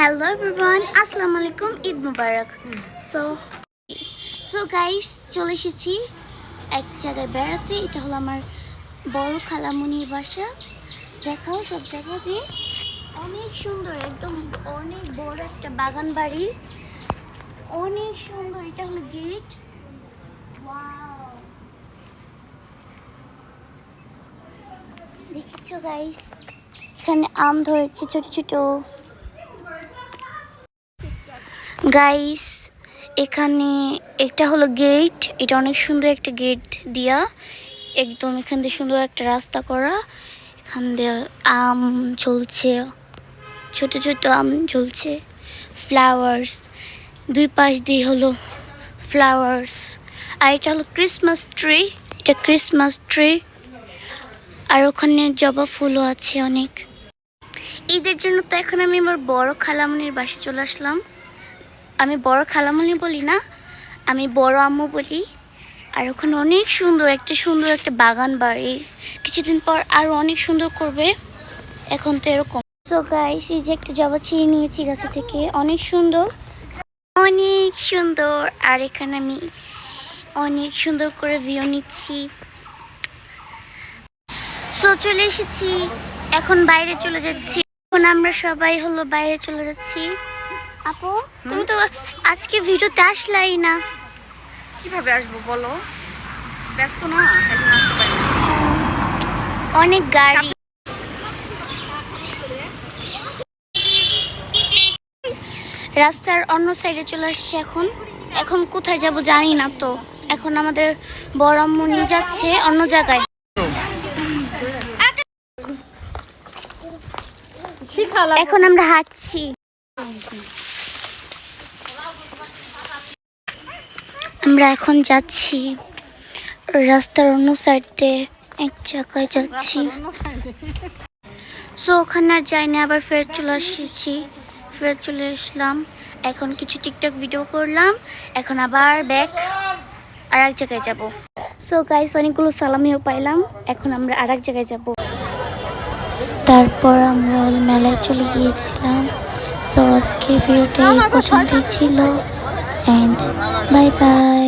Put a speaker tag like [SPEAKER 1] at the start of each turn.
[SPEAKER 1] Hello everyone, Assalamu alaikum, Eid Mubarak. So guys, চলে এসেছি এক জায়গায় বেড়াতে। এটা হলো আমার বড় খালামুনির বাসা। দেখাও সব জায়গা দিয়ে অনেক সুন্দর, একদম অনেক বড় একটা বাগান বাড়ি, অনেক সুন্দর। এটা হলো গেট। ওয়াও, দেখেছো গাইস, এখানে আম ধরেছে ছোট ছোট। গাইস এখানে একটা হলো গেট, এটা অনেক সুন্দর একটা গেট দিয়া, একদম এখান দিয়ে সুন্দর একটা রাস্তা করা। এখান দিয়ে আম ঝুলছে, ছোট ছোট আম ঝুলছে, ফ্লাওয়ার্স দুই পাশ দিয়ে হলো ফ্লাওয়ার্স। আর এটা হলো ক্রিসমাস ট্রি, এটা ক্রিসমাস ট্রি। আর ওখানে জবা ফুলও আছে অনেক। ঈদের জন্য তো এখন আমি আমার বড় খালামুনির বাসায় চলে আসলাম। আমি বড় খালামুনি বলি না, আমি বড় আম্মু বলি। আর ওখানে অনেক সুন্দর একটা বাগান বাড়ি, কিছুদিন পর আরও অনেক সুন্দর করবে। এখন তো এরকম। সো গাইস, এই যে একটা জবা ছিঁড়ে নিয়েছি গাছে থেকে, অনেক সুন্দর অনেক সুন্দর। আর এখানে আমি অনেক সুন্দর করে ভিউ নিচ্ছি। সো চলে এসেছি, এখন বাইরে চলে যাচ্ছি। এখন আমরা সবাই হলো বাইরে চলে যাচ্ছি। আপু তুমি তো আজকে ভিডিওতে আসলাই না।
[SPEAKER 2] কিভাবে আসবো বলো, ব্যস্ত না, এখন আসতে পারি না।
[SPEAKER 1] অনেক গাড়ি। রাস্তার অন্য সাইডে চলে আসছে। এখন কোথায় যাব জানি না তো। এখন আমাদের বড় আম্মু নিয়ে যাচ্ছে অন্য জায়গায়। এখন আমরা হাঁটছি। আমরা এখন যাচ্ছি রাস্তার অন্য সাইডে এক জায়গায় যাচ্ছি। সো ওখানে আর যাইনি, আবার ফের চলে আসলাম। এখন কিছু টিকটক ভিডিও করলাম, এখন আবার ব্যাক আর এক জায়গায় যাব। সো গাইস, অনেকগুলো সালামিও পাইলাম, এখন আমরা আর এক জায়গায় যাব। তারপর আমরা মেলায় চলে গিয়েছিলাম। সো আজকের ভিডিওটা এই পর্যন্তই ছিল, এন্ড বাই বাই।